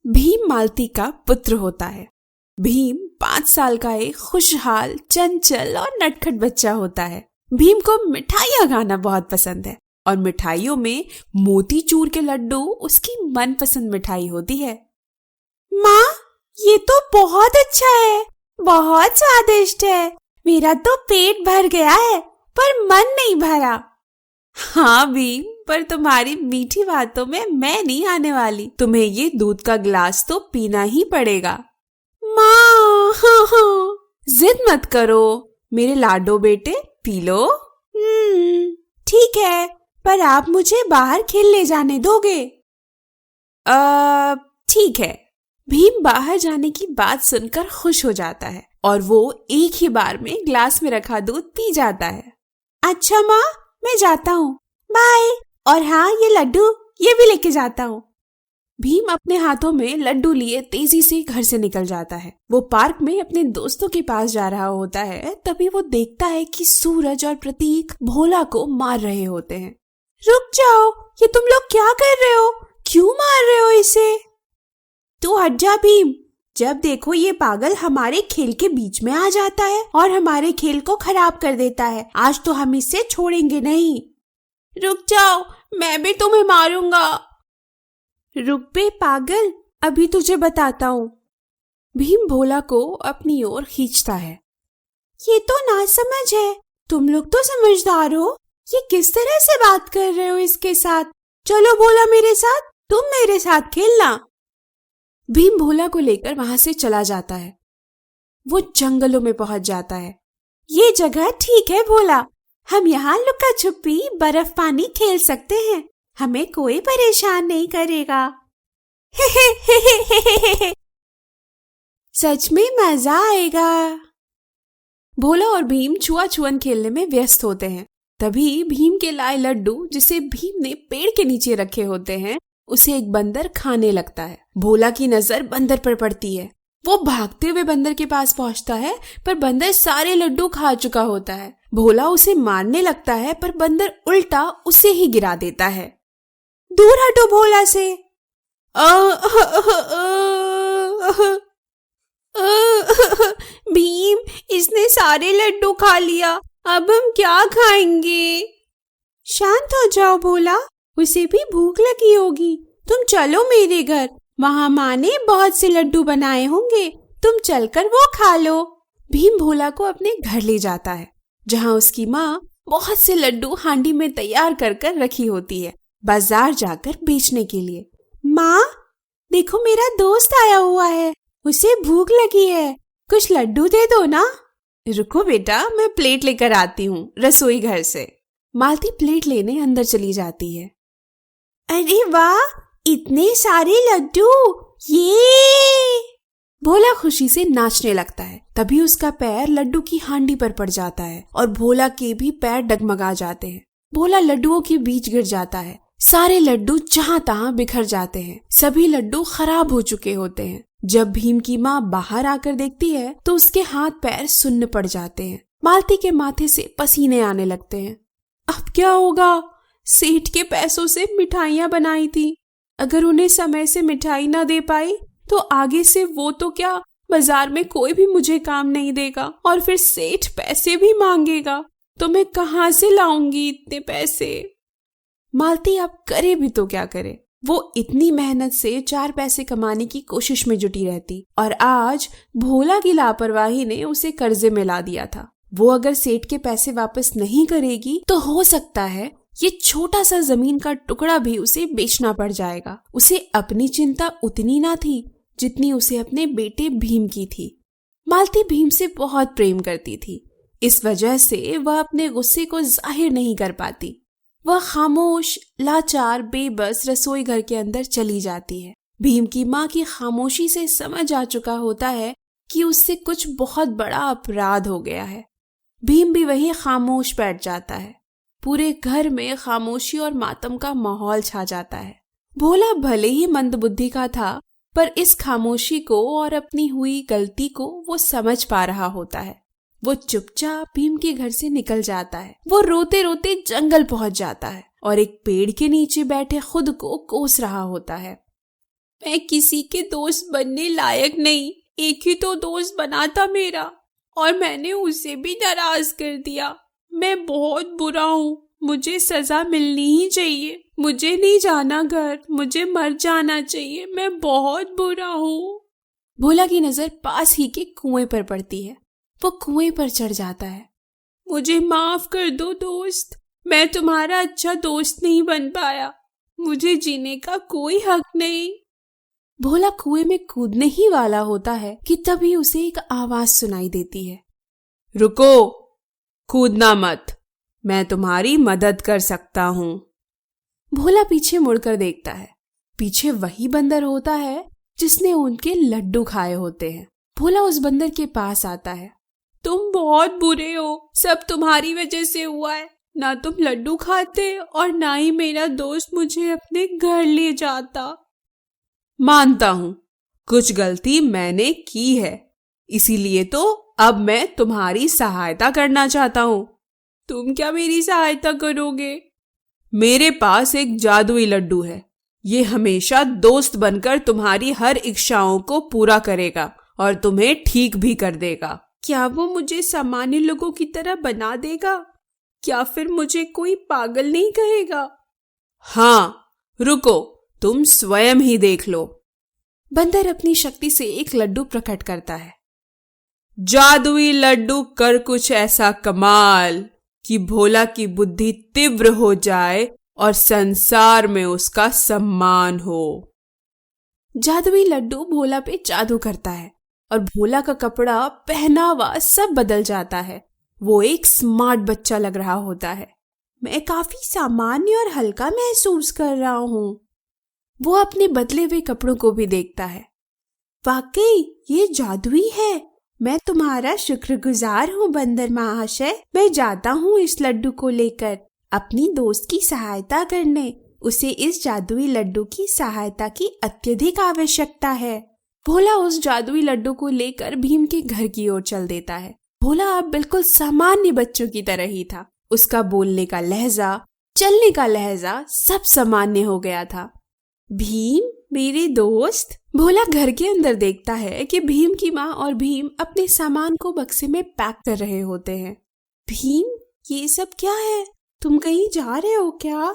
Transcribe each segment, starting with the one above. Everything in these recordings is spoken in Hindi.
भीम मालती का पुत्र होता है। भीम 5 साल का एक खुशहाल, चंचल और नटखट बच्चा होता है। भीम को मिठाइयाँ खाना बहुत पसंद है और मिठाइयों में मोतीचूर के लड्डू उसकी मनपसंद मिठाई होती है। माँ, ये तो बहुत अच्छा है, बहुत स्वादिष्ट है। मेरा तो पेट भर गया है पर मन नहीं भरा। हाँ भीम, पर तुम्हारी मीठी बातों में मैं नहीं आने वाली। तुम्हें ये दूध का गिलास तो पीना ही पड़ेगा। माँ, जिद मत करो मेरे लाडो बेटे, पी लो। ठीक है, पर आप मुझे बाहर खेलने जाने दोगे? ठीक है। भीम बाहर जाने की बात सुनकर खुश हो जाता है और वो एक ही बार में ग्लास में रखा दूध पी जाता है। अच्छा माँ, मैं जाता हूँ, बाय। और हाँ, ये लड्डू ये भी लेके जाता हूँ। भीम अपने हाथों में लड्डू लिए तेजी से घर से निकल जाता है। वो पार्क में अपने दोस्तों के पास जा रहा होता है, तभी वो देखता है कि सूरज और प्रतीक भोला को मार रहे होते हैं। रुक जाओ, ये तुम लोग क्या कर रहे हो? क्यों मार रहे हो इसे? तू हट जा भीम। जब देखो ये पागल हमारे खेल के बीच में आ जाता है और हमारे खेल को खराब कर देता है। आज तो हम इसे छोड़ेंगे नहीं। रुक जाओ, मैं भी तुम्हें मारूंगा। रुक बे पागल, अभी तुझे बताता हूँ। भीम भोला को अपनी ओर खींचता है। ये तो नासमझ है, तुम लोग तो समझदार हो। ये किस तरह से बात कर रहे हो इसके साथ? चलो भोला मेरे साथ, तुम मेरे साथ खेलना। भीम भोला को लेकर वहां से चला जाता है। वो जंगलों में पहुंच जाता है। ये जगह ठीक है भोला, हम यहाँ लुका छुपी बर्फ पानी खेल सकते हैं। हमें कोई परेशान नहीं करेगा। सच में मजा आएगा। भोला और भीम छुआ छुअन खेलने में व्यस्त होते हैं। तभी भीम के लाए लड्डू, जिसे भीम ने पेड़ के नीचे रखे होते हैं, उसे एक बंदर खाने लगता है। भोला की नजर बंदर पर पड़ती है। वो भागते हुए बंदर के पास पहुंचता है, पर बंदर सारे लड्डू खा चुका होता है। भोला उसे मारने लगता है, पर बंदर उल्टा उसे ही गिरा देता है। दूर हटो भोला से। भीम, इसने सारे लड्डू खा लिया, अब हम क्या खाएंगे? शांत हो जाओ भोला, उसे भी भूख लगी होगी। तुम चलो मेरे घर, वहाँ माँ ने बहुत से लड्डू बनाए होंगे, तुम चलकर वो खा लो। भीम भोला को अपने घर ले जाता है, जहाँ उसकी माँ बहुत से लड्डू हांडी में तैयार कर कर रखी होती है, बाजार जाकर बेचने के लिए। माँ, देखो मेरा दोस्त आया हुआ है, उसे भूख लगी है, कुछ लड्डू दे दो ना। रुको बेटा, मैं प्लेट लेकर आती हूँ रसोई घर से। मालती प्लेट लेने अंदर चली जाती है। अरे वाह, इतने सारे लड्डू, ये! भोला खुशी से नाचने लगता है। तभी उसका पैर लड्डू की हांडी पर पड़ जाता है और भोला के भी पैर डगमगा जाते हैं। भोला लड्डुओं के बीच गिर जाता है। सारे लड्डू जहाँ तहाँ बिखर जाते हैं। सभी लड्डू खराब हो चुके होते हैं। जब भीम की माँ बाहर आकर देखती है तो उसके हाथ पैर सुन्न पड़ जाते हैं। मालती के माथे से पसीने आने लगते हैं। अब क्या होगा? सेठ के पैसों से मिठाइयाँ बनाई थी, अगर उन्हें समय से मिठाई ना दे पाई तो आगे से वो तो क्या, बाजार में कोई भी मुझे काम नहीं देगा और फिर सेठ पैसे भी मांगेगा, तो मैं कहाँ से लाऊंगी इतने पैसे? मालती अब करे भी तो क्या करे? वो इतनी मेहनत से 4 पैसे कमाने की कोशिश में जुटी रहती और आज भोला की लापरवाही ने उसे कर्जे में ला दिया था। वो अगर सेठ के पैसे वापस नहीं करेगी तो हो सकता है ये छोटा सा जमीन का टुकड़ा भी उसे बेचना पड़ जाएगा। उसे अपनी चिंता उतनी ना थी जितनी उसे अपने बेटे भीम की थी। मालती भीम से बहुत प्रेम करती थी, इस वजह से वह अपने गुस्से को जाहिर नहीं कर पाती। वह खामोश, लाचार, बेबस रसोई घर के अंदर चली जाती है। भीम की माँ की खामोशी से समझ आ चुका होता है कि उससे कुछ बहुत बड़ा अपराध हो गया है। भीम भी वहीं खामोश बैठ जाता है। पूरे घर में खामोशी और मातम का माहौल छा जाता है। भोला भले ही मंदबुद्धि का था, पर इस खामोशी को और अपनी हुई गलती को वो समझ पा रहा होता है। वो चुपचाप भीम के घर से निकल जाता है। वो रोते रोते जंगल पहुंच जाता है और एक पेड़ के नीचे बैठे खुद को कोस रहा होता है। मैं किसी के दोस्त बनने लायक नहीं, एक ही तो दोस्त बना था मेरा और मैंने उसे भी नाराज कर दिया। मैं बहुत बुरा हूँ, मुझे सजा मिलनी ही चाहिए। मुझे नहीं जाना घर, मुझे मर जाना चाहिए। मैं बहुत बुरा हूँ। भोला की नजर पास ही के कुएं पर पड़ती है। वो कुएं पर चढ़ जाता है। मुझे माफ कर दो दोस्त, मैं तुम्हारा अच्छा दोस्त नहीं बन पाया। मुझे जीने का कोई हक नहीं। भोला कुएं में कूदने ही वाला होता है कि तभी उसे एक आवाज सुनाई देती है। रुको, कूदना मत, मैं तुम्हारी मदद कर सकता हूँ। भोला पीछे मुड़कर देखता है। पीछे वही बंदर होता है जिसने उनके लड्डू खाए होते हैं। भोला उस बंदर के पास आता है। तुम बहुत बुरे हो, सब तुम्हारी वजह से हुआ है। ना तुम लड्डू खाते और ना ही मेरा दोस्त मुझे अपने घर ले जाता। मानता हूँ कुछ गलती मैंने की है, इसीलिए तो अब मैं तुम्हारी सहायता करना चाहता हूँ। तुम क्या मेरी सहायता करोगे? मेरे पास एक जादुई लड्डू है। ये हमेशा दोस्त बनकर तुम्हारी हर इच्छाओं को पूरा करेगा और तुम्हें ठीक भी कर देगा। क्या वो मुझे सामान्य लोगों की तरह बना देगा? क्या फिर मुझे कोई पागल नहीं कहेगा? हाँ, रुको, तुम स्वयं ही देख लो। बंदर अपनी शक्ति से एक लड्डू प्रकट करता है। जादुई लड्डू कर कुछ ऐसा कमाल कि भोला की बुद्धि तीव्र हो जाए और संसार में उसका सम्मान हो। जादुई लड्डू भोला पे जादू करता है और भोला का कपड़ा, पहनावा सब बदल जाता है। वो एक स्मार्ट बच्चा लग रहा होता है। मैं काफी सामान्य और हल्का महसूस कर रहा हूँ। वो अपने बदले हुए कपड़ों को भी देखता है। वाकई ये जादुई है। मैं तुम्हारा शुक्रगुजार हूँ बंदर महाशय। मैं जाता हूँ इस लड्डू को लेकर अपनी दोस्त की सहायता करने। उसे इस जादुई लड्डू की सहायता की अत्यधिक आवश्यकता है। भोला उस जादुई लड्डू को लेकर भीम के घर की ओर चल देता है। भोला अब बिल्कुल सामान्य बच्चों की तरह ही था। उसका बोलने का लहजा, चलने का लहजा सब सामान्य हो गया था। भीम मेरे दोस्त। भोला घर के अंदर देखता है कि भीम की माँ और भीम अपने सामान को बक्से में पैक कर रहे होते हैं। भीम, ये सब क्या है? तुम कहीं जा रहे हो क्या?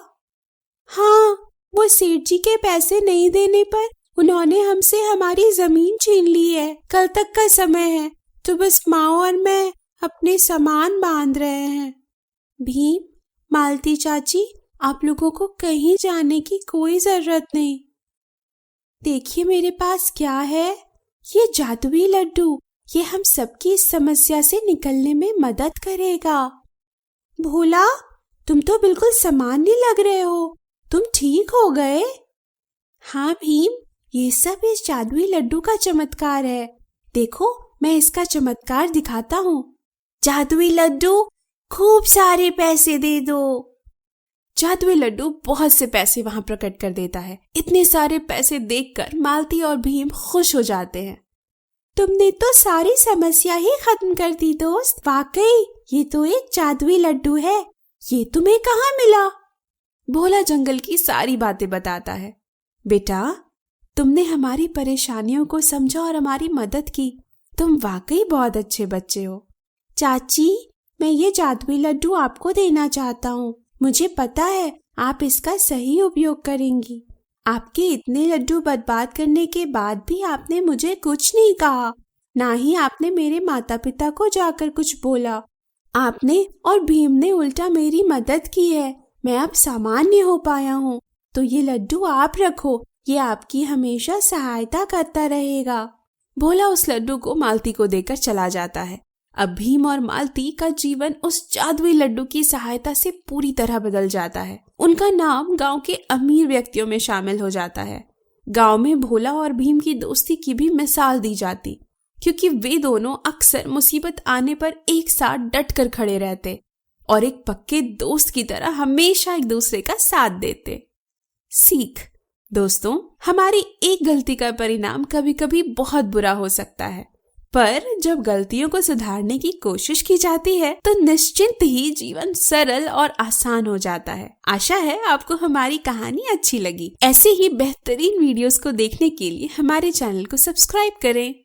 हाँ, वो सेठ जी के पैसे नहीं देने पर उन्होंने हमसे हमारी जमीन छीन ली है। कल तक का समय है तो बस माँ और मैं अपने सामान बांध रहे हैं। भीम, मालती चाची, आप लोगों को कहीं जाने की कोई जरूरत नहीं। देखिए मेरे पास क्या है, ये जादुई लड्डू। ये हम सबकी इस समस्या से निकलने में मदद करेगा। भोला, तुम तो बिल्कुल सामान्य लग रहे हो। तुम ठीक हो गए? हाँ भीम, ये सब इस जादुई लड्डू का चमत्कार है। देखो, मैं इसका चमत्कार दिखाता हूँ। जादुई लड्डू, खूब सारे पैसे दे दो। जादुई लड्डू बहुत से पैसे वहां प्रकट कर देता है। इतने सारे पैसे देखकर मालती और भीम खुश हो जाते हैं। तुमने तो सारी समस्या ही खत्म कर दी दोस्त। वाकई ये तो एक जादुई लड्डू है। ये तुम्हें कहाँ मिला? भोला जंगल की सारी बातें बताता है। बेटा, तुमने हमारी परेशानियों को समझा और हमारी मदद की। तुम वाकई बहुत अच्छे बच्चे हो। चाची, मैं ये जादुई लड्डू आपको देना चाहता हूँ। मुझे पता है आप इसका सही उपयोग करेंगी। आपके इतने लड्डू बर्बाद करने के बाद भी आपने मुझे कुछ नहीं कहा, ना ही आपने मेरे माता पिता को जाकर कुछ बोला। आपने और भीम ने उल्टा मेरी मदद की है। मैं अब सामान्य हो पाया हूँ। तो ये लड्डू आप रखो, ये आपकी हमेशा सहायता करता रहेगा। भोला उस लड्डू को मालती को देकर चला जाता है। अब भीम और मालती का जीवन उस जादुई लड्डू की सहायता से पूरी तरह बदल जाता है। उनका नाम गांव के अमीर व्यक्तियों में शामिल हो जाता है। गांव में भोला और भीम की दोस्ती की भी मिसाल दी जाती, क्योंकि वे दोनों अक्सर मुसीबत आने पर एक साथ डट कर खड़े रहते और एक पक्के दोस्त की तरह हमेशा एक दूसरे का साथ देते। सीख दोस्तों, हमारी एक गलती का परिणाम कभी कभी बहुत बुरा हो सकता है, पर जब गलतियों को सुधारने की कोशिश की जाती है तो निश्चिंत ही जीवन सरल और आसान हो जाता है। आशा है आपको हमारी कहानी अच्छी लगी। ऐसे ही बेहतरीन वीडियोस को देखने के लिए हमारे चैनल को सब्सक्राइब करें।